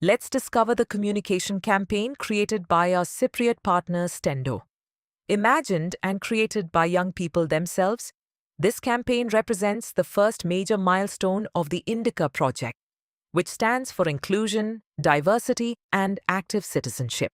Let's discover the communication campaign created by our Cypriot partner Stando. Imagined and created by young people themselves, this campaign represents the first major milestone of the INDICA project, which stands for Inclusion, Diversity, and Active Citizenship.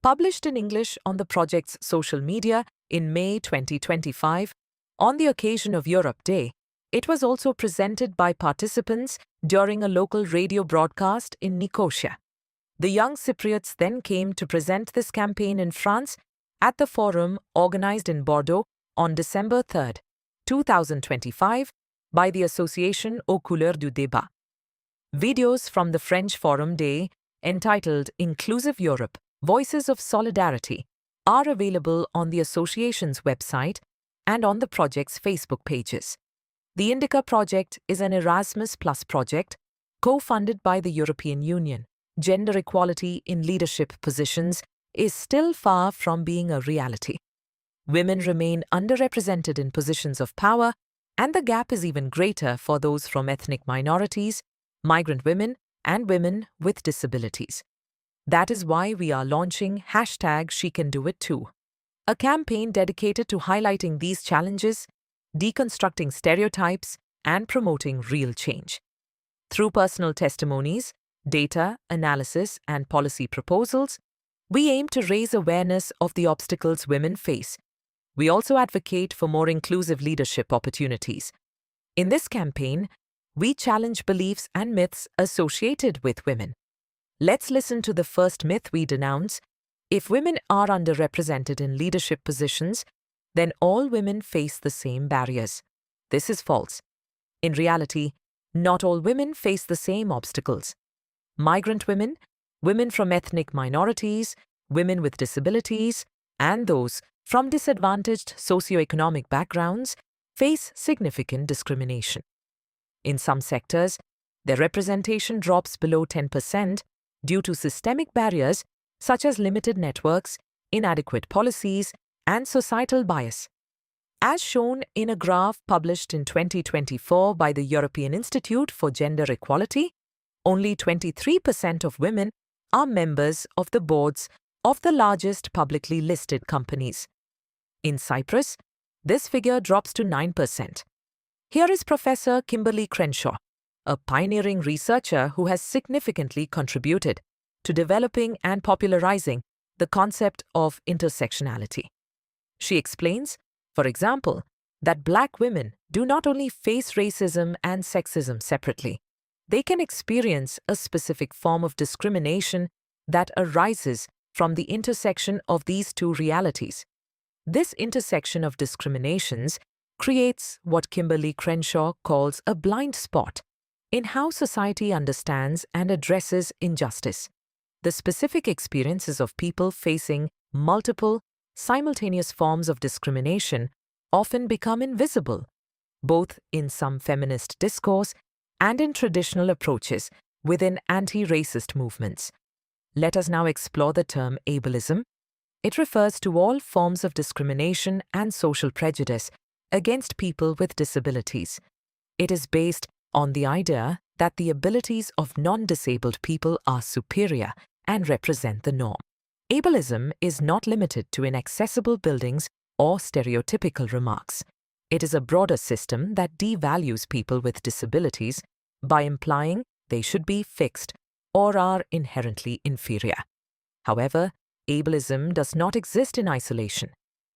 Published in English on the project's social media in May 2025, on the occasion of Europe Day, it was also presented by participants during a local radio broadcast in Nicosia. The young Cypriots then came to present this campaign in France at the forum organized in Bordeaux on December 3, 2025, by the Association aux couleurs du débat. Videos from the French Forum Day, entitled Inclusive Europe, Voices of Solidarity, are available on the association's website and on the project's Facebook pages. The INDICA project is an Erasmus Plus project co-funded by the European Union. Gender equality in leadership positions is still far from being a reality. Women remain underrepresented in positions of power, and the gap is even greater for those from ethnic minorities, migrant women, and women with disabilities. That is why we are launching #SheCanDoIt a campaign dedicated to highlighting these challenges, deconstructing stereotypes, and promoting real change. Through personal testimonies, data, analysis, and policy proposals, we aim to raise awareness of the obstacles women face. We also advocate for more inclusive leadership opportunities. In this campaign, we challenge beliefs and myths associated with women. Let's listen to the first myth we denounce. If women are underrepresented in leadership positions, then all women face the same barriers. This is false. In reality, not all women face the same obstacles. Migrant women, women from ethnic minorities, women with disabilities, and those from disadvantaged socioeconomic backgrounds face significant discrimination. In some sectors, their representation drops below 10% due to systemic barriers such as limited networks, inadequate policies, and societal bias. As shown in a graph published in 2024 by the European Institute for Gender Equality, only 23% of women are members of the boards of the largest publicly listed companies. In Cyprus, this figure drops to 9%. Here is Professor Kimberly Crenshaw, a pioneering researcher who has significantly contributed to developing and popularizing the concept of intersectionality. She explains, for example, that Black women do not only face racism and sexism separately, they can experience a specific form of discrimination that arises from the intersection of these two realities. This intersection of discriminations creates what Kimberly Crenshaw calls a blind spot in how society understands and addresses injustice. The specific experiences of people facing multiple, simultaneous forms of discrimination often become invisible, both in some feminist discourse and in traditional approaches within anti-racist movements. Let us now explore the term ableism. It refers to all forms of discrimination and social prejudice against people with disabilities. It is based on the idea that the abilities of non-disabled people are superior and represent the norm. Ableism is not limited to inaccessible buildings or stereotypical remarks. It is a broader system that devalues people with disabilities by implying they should be fixed or are inherently inferior. However, ableism does not exist in isolation.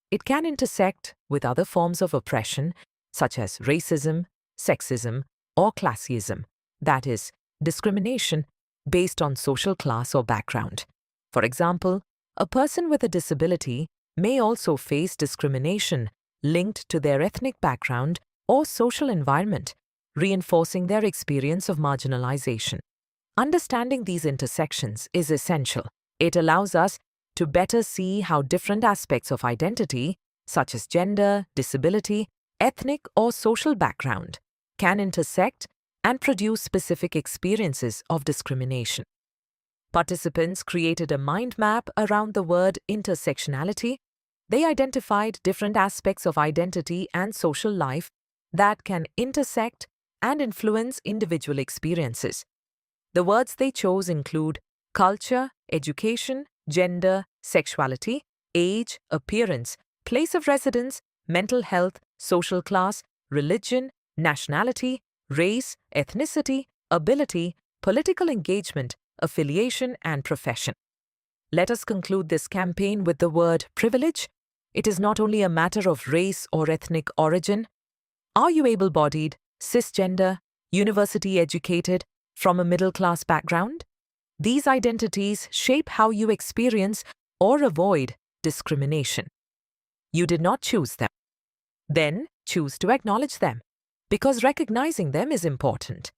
It can intersect with other forms of oppression, such as racism, sexism, or classism, that is, discrimination based on social class or background. For example, a person with a disability may also face discrimination linked to their ethnic background or social environment, reinforcing their experience of marginalization. Understanding these intersections is essential. It allows us to better see how different aspects of identity, such as gender, disability, ethnic, or social background, can intersect and produce specific experiences of discrimination. Participants created a mind map around the word intersectionality. They identified different aspects of identity and social life that can intersect and influence individual experiences. The words they chose include culture, education, gender, sexuality, age, appearance, place of residence, mental health, social class, religion, nationality, race, ethnicity, ability, political engagement, affiliation, and profession. Let us conclude this campaign with the word privilege. It is not only a matter of race or ethnic origin. Are you able-bodied, cisgender, university-educated, from a middle-class background? These identities shape how you experience or avoid discrimination. You did not choose them. Then choose to acknowledge them, because recognizing them is important.